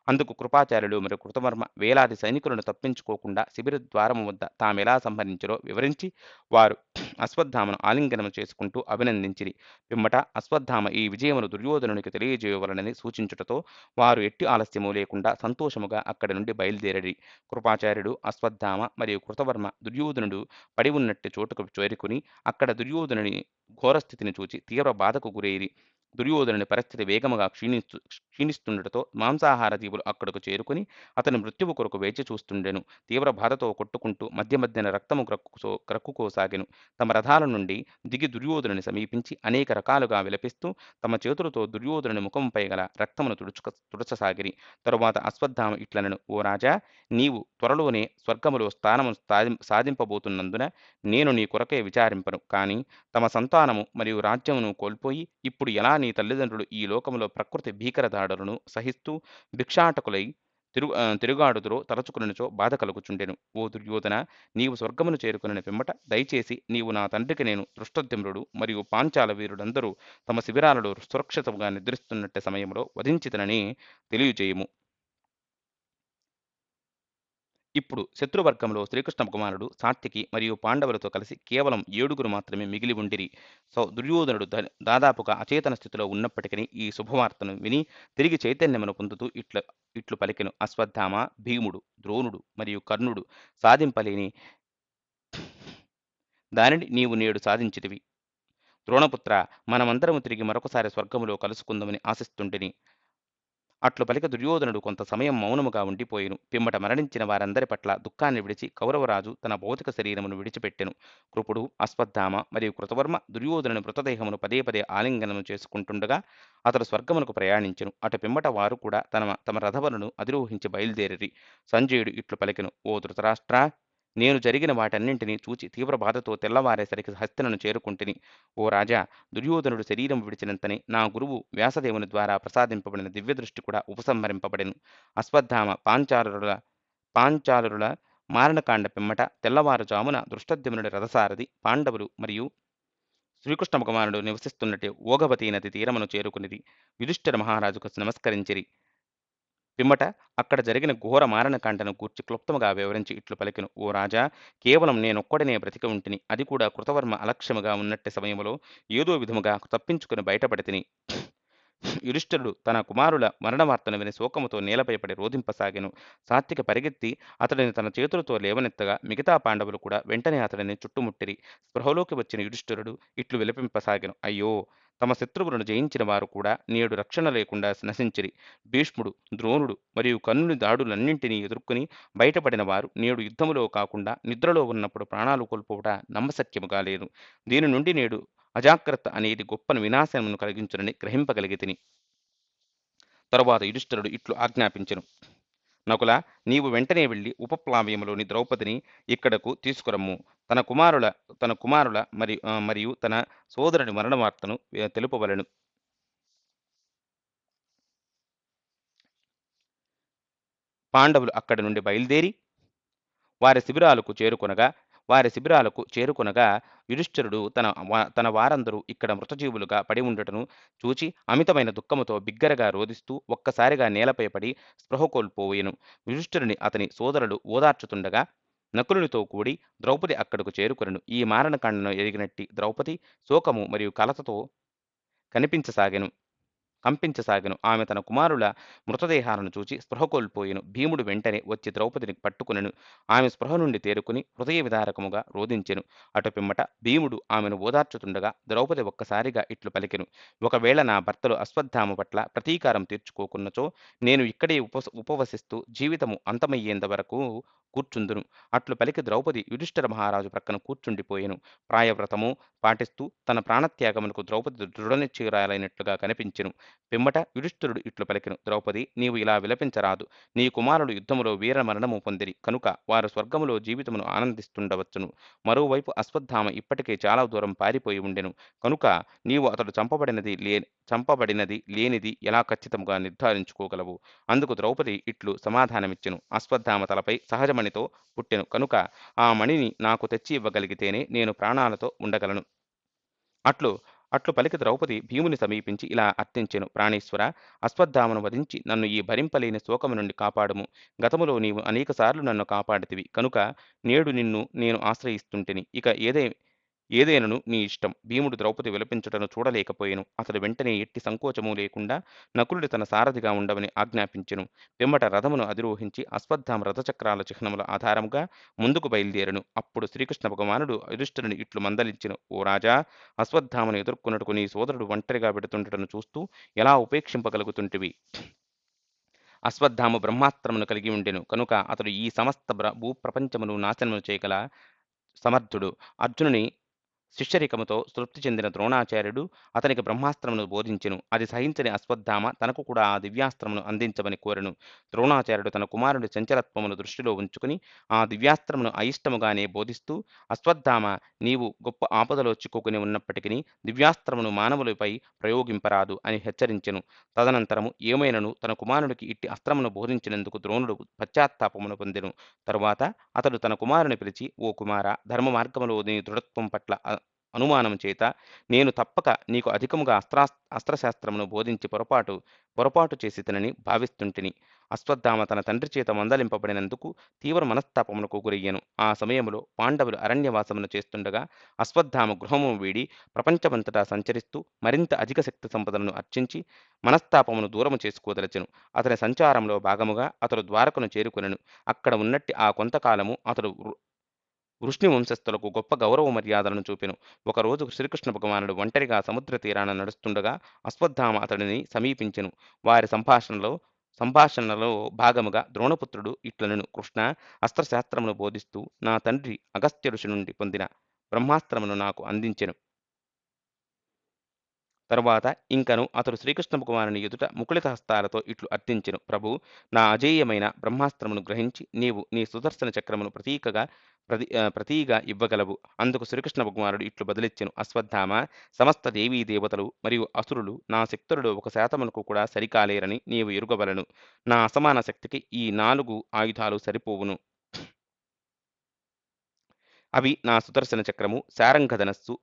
అందుకు కృపాచార్యులు మరియు కృతవర్మ వేలాది సైనికులను తప్పించుకోకుండా శిబిర ద్వారము వద్ద తామెలా సంహరించరో వివరించి వారు అశ్వత్థామను ఆలింగనము చేసుకుంటూ అభినందించిరి. పిమ్మట అశ్వత్థామ ఈ విజయమును దుర్యోధనునికి తెలియజేయవలనని సూచించుటతో వారు ఎట్టి ఆలస్యము లేకుండా సంతోషముగా అక్కడి నుండి బయలుదేరిరి. కృపాచార్యుడు, అశ్వత్థామ మరియు కృతవర్మ దుర్యోధనుడు పడి ఉన్నట్టి చోటుకు చేరుకుని అక్కడ దుర్యోధనుని ఘోరస్థితిని చూచి తీవ్ర బాధకు గురైరి. దుర్యోధనుని పరిస్థితి వేగముగా క్షీణిస్తుండటతో మాంసాహార జీవులు అక్కడకు చేరుకుని అతని మృత్యువు కొరకు వేచి చూస్తుండెను. తీవ్ర బాధతో కొట్టుకుంటూ మధ్యన రక్తము క్రక్కుకోసాగెను. తమ రథాల నుండి దిగి దుర్యోధనుని సమీపించి అనేక రకాలుగా విలపిస్తూ తమ చేతులతో దుర్యోధనుని ముఖంపై గల రక్తమును తుడచసాగిరి. తరువాత అశ్వత్థామ ఇట్లనెను: ఓ రాజా, నీవు త్వరలోనే స్వర్గములో స్థానమును సాధింపబోతున్నందున నేను నీ కొరకే విచారింపను. కాని తమ సంతానము మరియు రాజ్యమును కోల్పోయి ఇప్పుడు ఎలా నీ తల్లిదండ్రులు ఈ లోకములో ప్రకృతి భీకర దాడులను సహిస్తూ భిక్షాటకులై తిరుగాడుదురో తలచుకునిచో బాధ కలుగుచుండెను. ఓ దుర్యోధన, నీవు స్వర్గమును చేరుకుని పిమ్మట దయచేసి నీవు నా తండ్రికి నేను దృష్టద్యుమ్నుడు మరియు పాంచాల వీరులందరూ తమ శిబిరాలలో సురక్షితముగా నిద్రిస్తున్నట్టు సమయంలో వధించితనని తెలియజేయము. ఇప్పుడు శత్రువర్గంలో శ్రీకృష్ణ భగవానుడు, సాత్యకి మరియు పాండవులతో కలిసి కేవలం 7 మాత్రమే మిగిలి ఉండిరి. దుర్యోధనుడు దాదాపుగా అచేతన స్థితిలో ఉన్నప్పటికీ ఈ శుభవార్తను విని తిరిగి చైతన్యమును పొందుతూ ఇట్లు పలికెను: అశ్వత్థామ, భీముడు, ద్రోణుడు మరియు కర్ణుడు సాధింపలేని దానిని నీవు నేడు సాధించితివి. ద్రోణపుత్ర, మనమందరము తిరిగి మరొకసారి స్వర్గములో కలుసుకుందామని ఆశిస్తుంటిని. అట్లు పలిక దుర్యోధనుడు కొంత సమయం మౌనముగా ఉండిపోయెను. పిమ్మట మరణించిన వారందరి పట్ల దుఃఖాన్ని విడిచి కౌరవరాజు తన భౌతిక శరీరమును విడిచిపెట్టెను. కృపుడు, అశ్వత్థామ మరియు కృతవర్మ దుర్యోధనుని మృతదేహమును పదే పదే ఆలింగనము చేసుకుంటుండగా అతడు స్వర్గమునకు ప్రయాణించెను. అటు పిమ్మట వారు కూడా తమ రథములను అధిరోహించి బయలుదేరిరి. సంజయుడు ఇట్లు పలికెను: ఓ ధృతరాష్ట్రా, నేను జరిగిన వాటన్నింటినీ చూచి తీవ్ర బాధతో తెల్లవారేసరికి హస్తినను చేరుకుంటిని. ఓ రాజా, దుర్యోధనుడు శరీరం విడిచినంతనే నా గురువు వ్యాసదేవుని ద్వారా ప్రసాదింపబడిన దివ్యదృష్టి కూడా ఉపసంహరింపబడెను. అశ్వత్థామ పాంచాలురుల మారణకాండ పిమ్మట తెల్లవారుజామున దృష్టద్యుమ్నుడి రథసారథి పాండవులు మరియు శ్రీకృష్ణ భగవానుడు నివసిస్తున్నట్టు ఓఘవతీ నది తీరమును చేరుకునిది. యుధిష్ఠిర మహారాజుకు నమస్కరించిరి. పిమ్మట అక్కడ జరిగిన ఘోర మారణకాండను గూర్చి క్లుప్తముగా వివరించి ఇట్లు పలికెను: ఓ రాజా, కేవలం నేనొక్కడనే బ్రతికి ఉంటిని. అది కూడా కృతవర్మ అలక్ష్యముగా ఉన్నట్టి సమయములో ఏదో విధముగా తప్పించుకుని బయటపడితిని. యుధిష్ఠిరుడు తన కుమారుల మరణవార్తను విని శోకముతో నేలపై పడి రోధింపసాగెను. సాత్విక పరిగెత్తి అతడిని తన చేతులతో లేవనెత్తగా మిగతా పాండవులు కూడా వెంటనే అతడిని చుట్టుముట్టిరి. స్పృహలోకి వచ్చిన యుధిష్ఠిరుడు ఇట్లు విలపింపసాగెను: అయ్యో, తమ శత్రువులను జయించిన వారు కూడా నేడు రక్షణ లేకుండా నశించిరి. భీష్ముడు, ద్రోణుడు మరియు కర్ణుని దాడులన్నింటినీ ఎదుర్కొని బయటపడిన వారు నేడు యుద్ధములో కాకుండా నిద్రలో ఉన్నప్పుడు ప్రాణాలు కోల్పోవుట నమ్మశక్యముగా లేదు. దీని నుండి నేడు అజాగ్రత్త అనేది గొప్ప వినాశనమును కలిగించునని గ్రహింపగలిగితిని. తరువాత యుధిష్ఠిరుడు ఇట్లు ఆజ్ఞాపించెను: నకుల, నీవు వెంటనే వెళ్లి ఉపప్లావ్యములోని ద్రౌపదిని ఇక్కడకు తీసుకురమ్ము. తన కుమారుల మరియు తన సోదరుని మరణవార్తను తెలుపవలెను. పాండవులు అక్కడి నుండి బయలుదేరి వారి శిబిరాలకు చేరుకొనగా యుధిష్ఠిరుడు తన వారందరూ ఇక్కడ మృతజీవులుగా పడి ఉండటను చూచి అమితమైన దుఃఖముతో బిగ్గరగా రోదిస్తూ ఒక్కసారిగా నేలపై పడి స్పృహ కోల్పోయెను. యుధిష్ఠిరుని అతని సోదరులు ఓదార్చుతుండగా నకులునితో కూడి ద్రౌపది అక్కడకు చేరుకొనెను. ఈ మారణకాండను ఎరిగినట్టి ద్రౌపది శోకము మరియు కలతతో కంపించసాగెను. ఆమె తన కుమారుల మృతదేహాలను చూచి స్పృహ కోల్పోయెను. భీముడు వెంటనే వచ్చి ద్రౌపదిని పట్టుకొనెను. ఆమె స్పృహ నుండి తేరుకుని హృదయ విదారకముగా రోదించెను. అటు పిమ్మట భీముడు ఆమెను ఓదార్చుతుండగా ద్రౌపది ఒక్కసారిగా ఇట్లు పలికెను: ఒకవేళ నా భర్తలు అశ్వత్థామ పట్ల ప్రతీకారం తీర్చుకోకున్నచో నేను ఇక్కడే ఉపవసిస్తూ జీవితము అంతమయ్యేంత వరకు కూర్చుందును. అట్లు పలికి ద్రౌపది యుధిష్ఠిర మహారాజు ప్రక్కన కూర్చుండిపోయెను. ప్రాయవ్రతము పాటిస్తూ తన ప్రాణత్యాగమునకు ద్రౌపది దృఢనిశ్చయురాలైనట్లుగా కనిపించెను. పిమ్మట యుధిష్ఠిరుడు ఇట్లు పలికెను: ద్రౌపది, నీవు ఇలా విలపించరాదు. నీ కుమారులు యుద్ధములో వీర మరణము పొందిరి కనుక వారు స్వర్గములో జీవితమును ఆనందిస్తుండవచ్చును. మరోవైపు అశ్వత్థామ ఇప్పటికే చాలా దూరం పారిపోయి ఉండెను కనుక నీవు అతడు చంపబడినది లేనిది ఎలా ఖచ్చితంగా నిర్ధారించుకోగలవు? అందుకు ద్రౌపది ఇట్లు సమాధానమిచ్చెను: అశ్వత్థామ తలపై సహజమణితో పుట్టెను కనుక ఆ మణిని నాకు తెచ్చి ఇవ్వగలిగితేనే నేను ప్రాణాలతో ఉండగలను. అట్లు పలికి ద్రౌపది భీముని సమీపించి ఇలా అర్థించెను: ప్రాణేశ్వర, అశ్వత్థామను వధించి నన్ను ఈ భరింపలేని శోకము నుండి కాపాడుము. గతములో నీవు అనేకసార్లు నన్ను కాపాడితివి కనుక నేడు నిన్ను నేను ఆశ్రయిస్తుంటిని. ఇక ఏదేనను నీ ఇష్టం. భీముడు ద్రౌపది విలపించుటను చూడలేకపోయెను. అతడు వెంటనే ఎట్టి సంకోచము లేకుండా నకులుడి తన సారథిగా ఉండవని ఆజ్ఞాపించెను. పిమ్మట రథమును అధిరోహించి అశ్వత్థామ రథచక్రాల చిహ్నముల ఆధారముగా ముందుకు బయలుదేరెను. అప్పుడు శ్రీకృష్ణ భగవానుడు యుధిష్ఠిరుని ఇట్లు మందలించెను: ఓ రాజా, అశ్వత్థామను ఎదుర్కొనుటకు నీ సోదరుడు ఒంటరిగా పెడుతుండటను చూస్తూ ఎలా ఉపేక్షింపగలుగుతుంటివి? అశ్వత్థామ బ్రహ్మాస్త్రమును కలిగి ఉండెను కనుక అతడు ఈ సమస్త భూప్రపంచమును నాశనము చేయగల సమర్థుడు. అర్జునుని శిష్యరికముతో తృప్తి చెందిన ద్రోణాచార్యుడు అతనికి బ్రహ్మాస్త్రమును బోధించెను. అది సహించని అశ్వత్థామ తనకు కూడా ఆ దివ్యాస్త్రమును అందించమని కోరెను. ద్రోణాచార్యుడు తన కుమారుడి చంచలత్వమును దృష్టిలో ఉంచుకుని ఆ దివ్యాస్త్రమును అయిష్టముగానే బోధిస్తూ: అశ్వత్థామ, నీవు గొప్ప ఆపదలో చిక్కుకుని ఉన్నప్పటికీ దివ్యాస్త్రమును మానవులపై ప్రయోగింపరాదు అని హెచ్చరించెను. తదనంతరము ఏమైనను తన కుమారుడికి ఇట్టి అస్త్రమును బోధించినందుకు ద్రోణుడు పశ్చాత్తాపమును పొందెను. తరువాత అతడు తన కుమారుని పిలిచి: ఓ కుమార, ధర్మ మార్గములో నీ దృఢత్వం పట్ల అనుమానం చేత నేను తప్పక నీకు అధికముగా అస్త్రశాస్త్రమును బోధించి పొరపాటు చేసితనని భావిస్తుంటిని. అశ్వత్థామ తన తండ్రి చేత మందలింపబడినందుకు తీవ్ర మనస్తాపమునకు గురయ్యెను. ఆ సమయములో పాండవులు అరణ్యవాసమును చేస్తుండగా అశ్వత్థామ గృహము వీడి ప్రపంచమంతటా సంచరిస్తూ మరింత అధిక శక్తి సంపదలను అర్చించి మనస్తాపమును దూరము చేసుకోదలచెను. అతని సంచారంలో భాగముగా అతడు ద్వారకను చేరుకొనెను. అక్కడ ఉన్నట్టి ఆ కొంతకాలము అతడు వృష్ణి వంశస్థులకు గొప్ప గౌరవ మర్యాదలను చూపెను. ఒకరోజు శ్రీకృష్ణ భగవానుడు ఒంటరిగా సముద్ర తీరాన నడుస్తుండగా అశ్వత్థామ అతడిని సమీపించెను. వారి సంభాషణలో భాగముగా ద్రోణపుత్రుడు ఇట్లనెను: కృష్ణ, అస్త్రశాస్త్రమును బోధిస్తూ నా తండ్రి అగస్త్య ఋషి నుండి పొందిన బ్రహ్మాస్త్రమును నాకు అందించెను. తరువాత ఇంకను అతడు శ్రీకృష్ణ భగవానుని ఎదుట ముకుళిత హస్తాలతో ఇట్లు అర్థించెను: ప్రభు, నా అజేయమైన బ్రహ్మాస్త్రమును గ్రహించి నీవు నీ సుదర్శన చక్రమును ప్రతీగా ఇవ్వగలవు. అందుకు శ్రీకృష్ణ భగవానుడు ఇట్లు బదులిచ్చెను: అశ్వత్థామ, సమస్త దేవీ దేవతలు మరియు అసురులు నా శక్తులలో 1% కూడా సరికాలేరని నీవు ఎరుగవలను. నా అసమాన శక్తికి ఈ 4 ఆయుధాలు సరిపోవును. అవి నా సుదర్శన చక్రము, శారంగధనస్సు,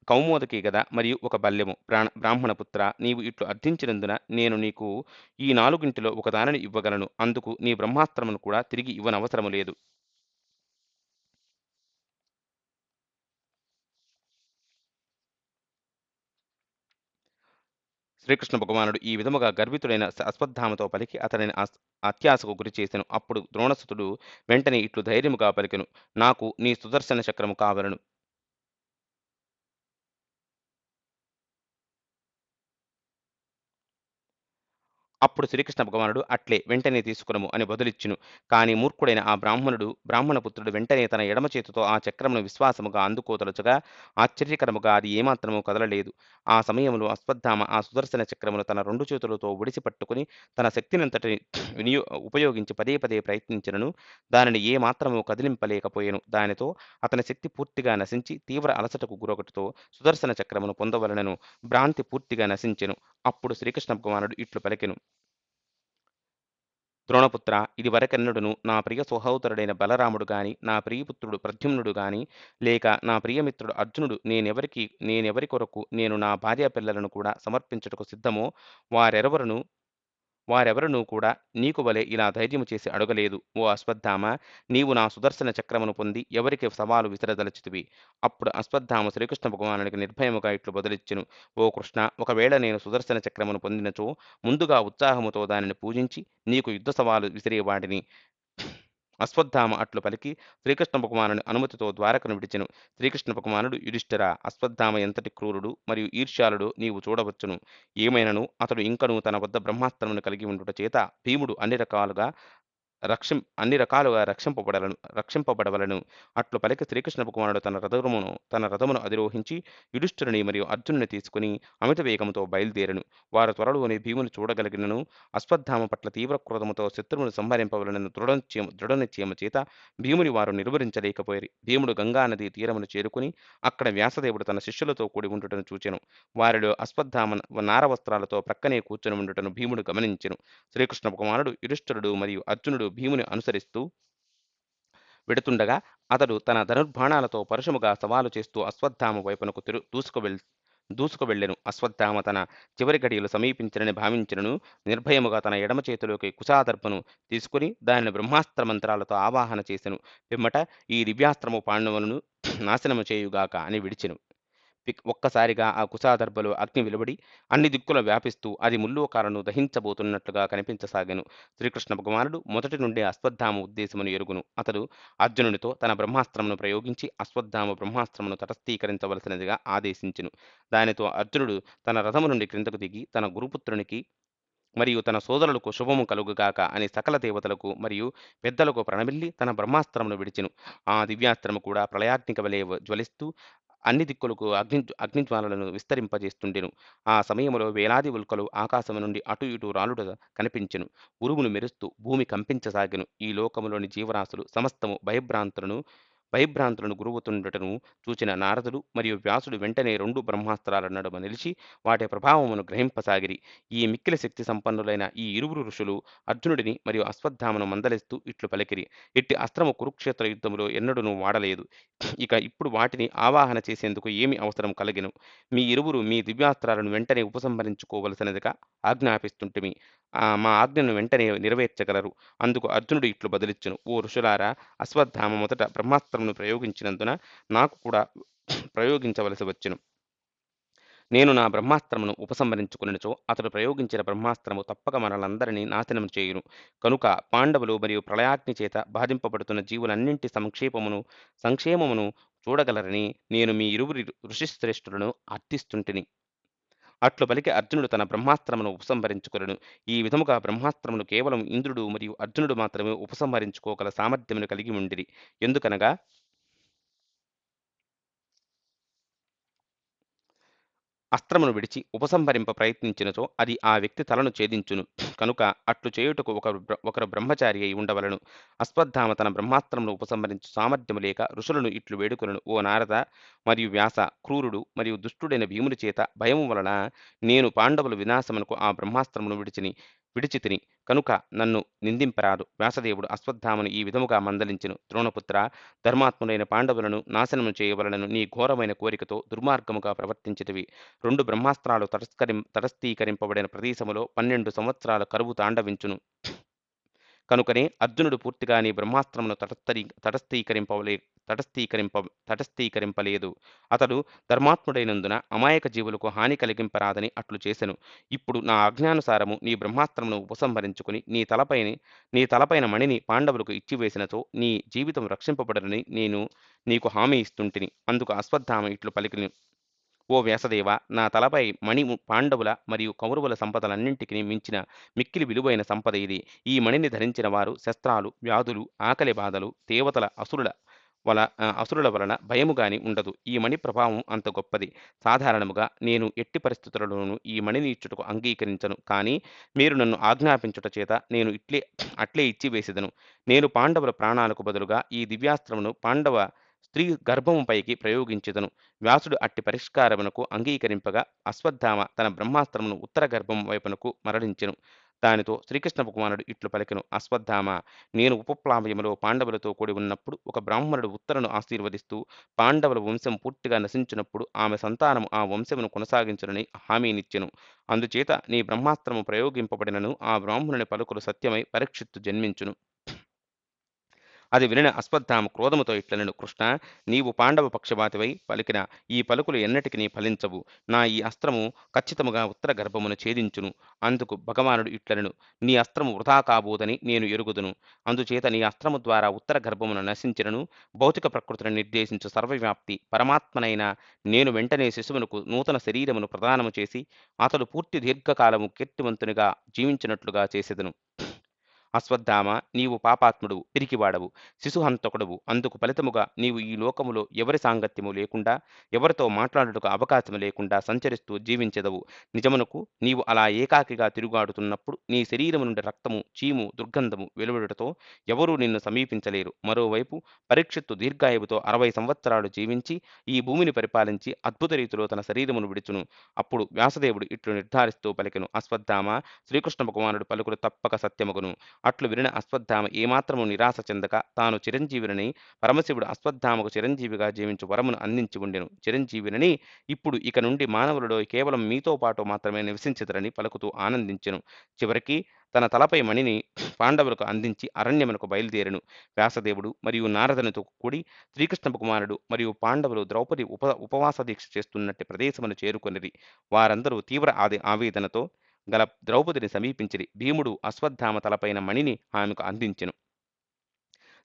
కౌమోదకి గద మరియు ఒక బల్లెము. బ్రాహ్మణపుత్ర, నీవు ఇట్లు అర్థించినందున నేను నీకు ఈ 4 ఒకదానిని ఇవ్వగలను. అందుకు నీ బ్రహ్మాస్త్రమును కూడా తిరిగి ఇవ్వనవసరము లేదు. శ్రీకృష్ణ భగవానుడు ఈ విధముగా గర్వితుడైన అశ్వత్థామతో పలికి అతనిని అత్యాశకు గురి చేసెను. అప్పుడు ద్రోణసుతుడు వెంటనే ఇట్లు ధైర్యముగా పలికెను: నాకు నీ సుదర్శన చక్రము కావలను. అప్పుడు శ్రీకృష్ణ భగవానుడు అట్లే వెంటనే తీసుకురము అని బదులిచ్చును. కాని మూర్ఖుడైన ఆ బ్రాహ్మణపుత్రుడు వెంటనే తన ఎడమ చేతితో ఆ చక్రమును విశ్వాసముగా అందుకోదలచగా ఆశ్చర్యకరముగా అది ఏమాత్రము కదలలేదు. ఆ సమయంలో అశ్వత్థామ ఆ సుదర్శన చక్రమును తన 2 చేతులతో ఒడిసి పట్టుకుని తన శక్తినంతటి ఉపయోగించి పదే పదే ప్రయత్నించినను దానిని ఏ మాత్రము కదిలింపలేకపోయెను. దానితో అతని శక్తి పూర్తిగా నశించి తీవ్ర అలసటకు గురొకటితో సుదర్శన చక్రమును పొందవలనను భ్రాంతి పూర్తిగా నశించెను. అప్పుడు శ్రీకృష్ణ భగవానుడు ఇట్లు పలికెను: ద్రోణపుత్ర, ఇది వరకెన్నడును నా ప్రియ సహోదరుడైన బలరాముడు గాని, నా ప్రియపుత్రుడు ప్రద్యుమ్నుడు గాని, లేక నా ప్రియమిత్రుడు అర్జునుడు నేనెవరి కొరకు నేను నా భార్యా పిల్లలను కూడా సమర్పించుటకు సిద్ధమో వారెవరునూ కూడా నీకు వలె ఇలా ధైర్యము చేసి అడగలేదు. ఓ అశ్వత్థామ, నీవు నా సుదర్శన చక్రమును పొంది ఎవరికి సవాలు విసరదలచితివి? అప్పుడు అశ్వత్థామ శ్రీకృష్ణ భగవానునికి నిర్భయముగా ఇట్లు బదులిచ్చెను: ఓ కృష్ణ, ఒకవేళ నేను సుదర్శన చక్రమును పొందినచో ముందుగా ఉత్సాహముతో దానిని పూజించి నీకు యుద్ధ సవాలు విసిరేవాడిని. అశ్వత్థామ అట్లు పలికి శ్రీకృష్ణ భగవానుని అనుమతితో ద్వారకను విడిచెను. శ్రీకృష్ణ భగవానుడు: యుధిష్ఠిరా, అశ్వత్థామ ఎంతటి క్రూరుడు మరియు ఈర్ష్యాళుడో నీవు చూడవచ్చును. ఏమైనను అతడు ఇంకనూ తన వద్ద బ్రహ్మాస్త్రమును కలిగి ఉండుట చేత భీముడు అన్ని రకాలుగా రక్షింపబడవలను. అట్లు పలికి శ్రీకృష్ణ భగవానుడు తన రథమును అధిరోహించి యుధిష్ఠిరుని మరియు అర్జునుని తీసుకుని అమిత వేగముతో బయలుదేరెను. వారు త్వరలోనే భీముని చూడగలిగినను అశ్వత్థామ పట్ల తీవ్ర క్రోధముతో శత్రువును సంహరింపవలనను దృఢనిశ్చయము చేత భీముని వారు నిర్వహించలేకపోయారు. భీముడు గంగా నదీ తీరమును చేరుకుని అక్కడ వ్యాసదేవుడు తన శిష్యులతో కూడి ఉండుటను చూచెను. వారిలో అశ్వత్థామ నారవస్త్రాలతో ప్రక్కనే కూర్చొని ఉండుటను భీముడు గమనించెను. శ్రీకృష్ణ భగవానుడు, యుధిష్ఠిరుడు మరియు అర్జునుడు భీముని అనుసరిస్తూ వెడుతుండగా అతడు తన ధనుర్బాణాలతో పరుషముగా సవాలు చేస్తూ అశ్వత్థామ వైపునకు దూసుకువెళ్ళెను. అశ్వత్థామ తన చివరి గడియలు సమీపించనని భావించినను నిర్భయముగా తన ఎడమ చేతిలోకి కుశాదర్భను తీసుకుని దానిని బ్రహ్మాస్త్ర మంత్రాలతో ఆవాహన చేసెను. పిమ్మట ఈ దివ్యాస్త్రము పాండవులను నాశనము చేయుగాక అని విడిచెను. ఒక్కసారిగా ఆ కుశాదర్భలో అగ్ని వెలువడి అన్ని దిక్కుల వ్యాపిస్తూ అది ముల్లోకాలను దహించబోతున్నట్లుగా కనిపించసాగెను. శ్రీకృష్ణ భగవానుడు మొదటి నుండి అశ్వత్థామ ఉద్దేశమును ఎరుగును. అతడు అర్జునునితో తన బ్రహ్మాస్త్రమును ప్రయోగించి అశ్వత్థామ బ్రహ్మాస్త్రమును తటస్థీకరించవలసినదిగా ఆదేశించెను. దానితో అర్జునుడు తన రథము నుండి క్రిందకు దిగి తన గురుపుత్రునికి మరియు తన సోదరులకు శుభము కలుగుగాక అని సకల దేవతలకు మరియు పెద్దలకు ప్రణమిల్లి తన బ్రహ్మాస్త్రమును విడిచెను. ఆ దివ్యాస్త్రము కూడా ప్రళయాగ్నిక వలె జ్వలిస్తూ అన్ని దిక్కులకు అగ్నిజ్వాలలను విస్తరింపజేస్తుండెను. ఆ సమయములో వేలాది ఉల్కలు ఆకాశము నుండి అటు ఇటు రాలుట కనిపించెను. ఉరుములు మెరుస్తూ భూమి కంపించసాగెను. ఈ లోకములోని జీవరాశులు సమస్తము భయభ్రాంతులను గురువుతుండటను చూచిన నారదుడు మరియు వ్యాసుడు వెంటనే 2 బ్రహ్మాస్త్రాల నడుమ నిలిచి వాటి ప్రభావమును గ్రహింపసాగిరి. ఈ మిక్కిలి శక్తి సంపన్నులైన ఈ ఇరువురు ఋషులు అర్జునుడిని మరియు అశ్వత్థామను మందలిస్తూ ఇట్లు పలికిరి: ఇట్టి అస్త్రము కురుక్షేత్ర యుద్ధములో ఎన్నడూనూ వాడలేదు. ఇక ఇప్పుడు వాటిని ఆవాహన చేసేందుకు ఏమి అవసరం కలిగెను? మీ ఇరువురు మీ దివ్యాస్త్రాలను వెంటనే ఉపసంహరించుకోవలసినదిగా ఆజ్ఞాపిస్తుంటిమి. మా ఆజ్ఞను వెంటనే నెరవేర్చగలరు. అందుకు అర్జునుడు ఇట్లు బదులిచ్చెను: ఓ ఋషులారా, అశ్వత్థామ మొదట బ్రహ్మాస్త్రమును ప్రయోగించినందున నాకు కూడా ప్రయోగించవలసి వచ్చెను. నేను నా బ్రహ్మాస్త్రమును ఉపసంహరించుకున్నచో అతడు ప్రయోగించిన బ్రహ్మాస్త్రము తప్పక మనలందరినీ నాశనం చేయును. కనుక పాండవులు మరియు ప్రళయాగ్ని చేత బాధింపబడుతున్న జీవులన్నింటి సంక్షేమమును చూడగలరని నేను మీ ఇరువురి ఋషిశ్రేష్ఠులను అర్థిస్తుంటిని. అట్లు పలికి అర్జునుడు తన బ్రహ్మాస్త్రమును ఉపసంహరించుకొనెను. ఈ విధముగా బ్రహ్మాస్త్రమును కేవలం ఇంద్రుడు మరియు అర్జునుడు మాత్రమే ఉపసంహరించుకోగల సామర్థ్యమును కలిగి ఉండిరి. ఎందుకనగా అస్త్రమును విడిచి ఉపసంహరింప ప్రయత్నించినచో అది ఆ వ్యక్తి తలను ఛేదించును. కనుక అట్లు చేయుటకు ఒకరు బ్రహ్మచారి అయి ఉండవలెను. అశ్వత్థామ తన బ్రహ్మాస్త్రమును ఉపసంహరించు సామర్థ్యము లేక ఋషులను ఇట్లు వేడుకొనెను. ఓ నారద మరియు వ్యాస, క్రూరుడు మరియు దుష్టుడైన భీముని చేత భయము వలన నేను పాండవుల వినాశమునకు ఆ బ్రహ్మాస్త్రమును విడిచితిని కనుక నన్ను నిందింపరాదు. వ్యాసదేవుడు అశ్వత్థామను ఈ విధముగా మందలించెను. ద్రోణపుత్ర, ధర్మాత్ములైన పాండవులను నాశనము చేయవలనను నీ ఘోరమైన కోరికతో దుర్మార్గముగా ప్రవర్తించితివి. 2 బ్రహ్మాస్త్రాలు తటస్థీకరింపబడిన ప్రదేశములో 12 సంవత్సరాల కరువు తాండవించును. కనుకనే అర్జునుడు పూర్తిగా నీ బ్రహ్మాస్త్రమును తటస్థీకరింపలే తటస్థీకరింప తటస్థీకరింపలేదు. అతడు ధర్మాత్ముడైనందున అమాయక జీవులకు హాని కలిగింపరాదని అట్లు చేసెను. ఇప్పుడు నా ఆజ్ఞానుసారము నీ బ్రహ్మాస్త్రమును ఉపసంహరించుకుని నీ తలపైన మణిని పాండవులకు ఇచ్చివేసినచో నీ జీవితం రక్షింపబడనని నేను నీకు హామీ ఇస్తుంటిని. అందుకు అశ్వత్థామ ఇట్లు పలికిన. ఓ వ్యాసదేవ, నా తలపై పాండవుల మరియు కౌరవుల సంపదలన్నింటికి మించిన మిక్కిలి విలువైన సంపద ఇది. ఈ మణిని ధరించిన వారు శస్త్రాలు, వ్యాధులు, ఆకలి బాధలు, అసురుల వలన భయము గాని ఉండదు. ఈ మణి ప్రభావం అంత గొప్పది. సాధారణముగా నేను ఎట్టి పరిస్థితులలోనూ ఈ మణిని ఇచ్చుటకు అంగీకరించను. కానీ మీరు నన్ను ఆజ్ఞాపించుట చేత నేను అట్లే ఇచ్చివేసెదను. నేను పాండవుల ప్రాణాలకు బదులుగా ఈ దివ్యాస్త్రమును పాండవ స్త్రీ గర్భముపైకి ప్రయోగించెదను. వ్యాసుడు అట్టి పరిష్కారమునకు అంగీకరింపగా అశ్వత్థామ తన బ్రహ్మాస్త్రమును ఉత్తర గర్భం వైపునకు మరలించెను. దానితో శ్రీకృష్ణ భగవానుడు ఇట్లు పలికెను. అశ్వత్థామ, నేను ఉపప్లావయములో పాండవులతో కూడి ఉన్నప్పుడు ఒక బ్రాహ్మణుడు ఉత్తరను ఆశీర్వదిస్తూ పాండవుల వంశం పూర్తిగా నశించినప్పుడు ఆమె సంతానము ఆ వంశమును కొనసాగించునని హామీనిచ్చెను. అందుచేత నీ బ్రహ్మాస్త్రము ప్రయోగింపబడినను ఆ బ్రాహ్మణుని పలుకులు సత్యమై పరీక్షిత్తు జన్మించును. అది వినిన అశ్వత్థామ క్రోధముతో ఇట్లనెను. కృష్ణ, నీవు పాండవ పక్షపాతివై పలికిన ఈ పలుకులు ఎన్నటికి నీ ఫలించవు. నా ఈ అస్త్రము ఖచ్చితముగా ఉత్తర గర్భమును ఛేదించును. అందుకు భగవానుడు ఇట్లనెను. నీ అస్త్రము వృధా కాబోదని నేను ఎరుగుదును. అందుచేత నీ అస్త్రము ద్వారా ఉత్తర గర్భమును నశించినను భౌతిక ప్రకృతిని నిర్దేశించు సర్వవ్యాప్తి పరమాత్మనైన నేను వెంటనే శిశువునకు నూతన శరీరమును ప్రదానము చేసి అతడు పూర్తి దీర్ఘకాలము కీర్తివంతునిగా జీవించినట్లుగా చేసెదను. అశ్వత్థామ, నీవు పాపాత్ముడు, పిరికివాడవు, శిశుహంతకుడవు. అందుకు ఫలితముగా నీవు ఈ లోకములో ఎవరి సాంగత్యము లేకుండా, ఎవరితో మాట్లాడుటకు అవకాశము లేకుండా సంచరిస్తూ జీవించెదవు. నిజమునకు నీవు అలా ఏకాకిగా తిరుగాడుతున్నప్పుడు నీ శరీరము నుండి రక్తము, చీము, దుర్గంధము వెలువడుటతో ఎవరూ నిన్ను సమీపించలేరు. మరోవైపు పరీక్షిత్తు దీర్ఘాయువుతో 60 సంవత్సరాలు జీవించి ఈ భూమిని పరిపాలించి అద్భుత రీతిలో తన శరీరమును విడుచును. అప్పుడు వ్యాసదేవుడు ఇట్లు నిర్ధారిస్తూ పలికెను. అశ్వత్థామ, శ్రీకృష్ణ భగవానుడు పలుకులు తప్పక సత్యమగును. అట్లు వినిన అశ్వత్థామ ఏమాత్రము నిరాశ చెందక తాను చిరంజీవిని పరమశివుడు అశ్వత్థామకు చిరంజీవిగా జీవించు వరమును అందించి ఉండెను. చిరంజీవిని ఇప్పుడు ఇక నుండి మానవులలో కేవలం మీతో పాటు మాత్రమే నివసించదరని పలుకుతూ ఆనందించెను. చివరికి తన తలపై మణిని పాండవులకు అందించి అరణ్యమునకు బయలుదేరెను. వ్యాసదేవుడు మరియు నారదునితో కూడి శ్రీకృష్ణ భగవానుడు మరియు పాండవులు ద్రౌపది ఉపవాస దీక్ష చేస్తున్నట్టి ప్రదేశమును చేరుకొనిరి. వారందరూ తీవ్ర ఆవేదనతో గల ద్రౌపదిని సమీపించిరి. భీముడు అశ్వత్థామ తలపైన మణిని ఆమెకు అందించెను.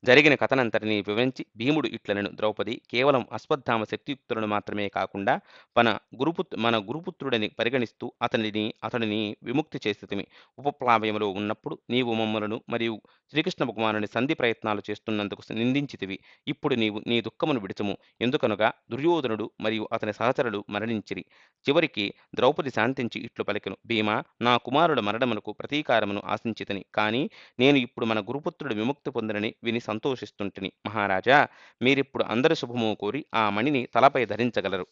జరిగిన కథనంతటినీ వివరించి భీముడు ఇట్లనెను. ద్రౌపది, కేవలం అశ్వత్థామ శక్తియుక్తులను మాత్రమే కాకుండా మన గురుపుత్రుడని పరిగణిస్తూ అతనిని విముక్తి చేసితిమి. ఉపప్లావయములో ఉన్నప్పుడు నీవు మమ్మలను మరియు శ్రీకృష్ణ భగవానుని సంధి ప్రయత్నాలు చేస్తున్నందుకు నిందించితివి. ఇప్పుడు నీవు నీ దుఃఖమును విడుచుము. ఎందుకనగా దుర్యోధనుడు మరియు అతని సహచరులు మరణించిరి. చివరికి ద్రౌపది శాంతించి ఇట్లు పలికెను. భీమా, నా కుమారుల మరణమునకు ప్రతీకారమును ఆశించితిని. కానీ నేను ఇప్పుడు మన గురుపుత్రుడు విముక్తి పొందినని విని సంతోషిస్తుంటిని. మహారాజా, మీరిప్పుడు అందరి శుభము కోరి ఆ మణిని తలపై ధరించగలరు.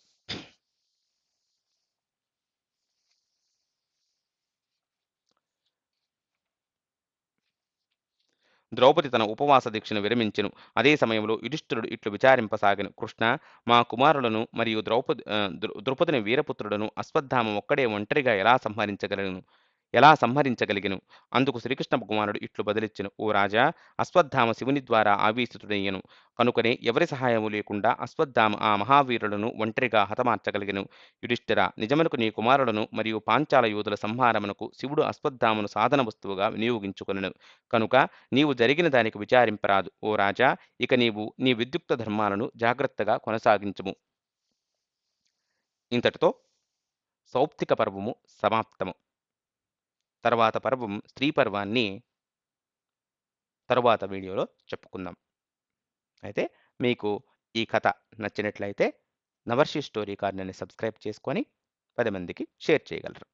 ద్రౌపది తన ఉపవాస దీక్షను విరమించెను. అదే సమయంలో యుధిష్ఠిరుడు ఇట్లు విచారింపసాగెను. కృష్ణ, మా కుమారులను మరియు ద్రౌపదిని వీరపుత్రులను అశ్వత్థామ ఒక్కడే ఒంటరిగా ఎలా సంహరించగలను? ఎలా సంహరించగలిగెను? అందుకు శ్రీకృష్ణ భగవానుడు ఇట్లు బదులిచ్చెను: "ఓ రాజా! అశ్వత్థామ శివుని ద్వారా ఆవేశితుడయ్యెను. కనుకనే ఎవరి సహాయము లేకుండా అశ్వత్థామ ఆ మహావీరులను ఒంటరిగా హతమార్చగలిగెను. యుధిష్ఠిరా! నిజమునకు నీ కుమారులను మరియు పాంచాల యోధుల సంహారమునకు శివుడు అశ్వత్థామను సాధన వస్తువుగా వినియోగించుకొనెను. కనుక నీవు జరిగిన దానికి విచారింపరాదు. ఓ రాజా! ఇక నీవు నీ విద్యుక్త ధర్మాలను జాగ్రత్తగా కొనసాగించుము." ఇంతటితో సౌప్తిక పర్వము సమాప్తము. తర్వాత పర్వం స్త్రీ పర్వాన్ని తరువాత వీడియోలో చెప్పుకుందాం. అయితే మీకు ఈ కథ నచ్చినట్లయితే నవర్షి స్టోరీ కార్నర్‌ని సబ్స్క్రైబ్ చేసుకొని 10 మందికి షేర్ చేయగలరు.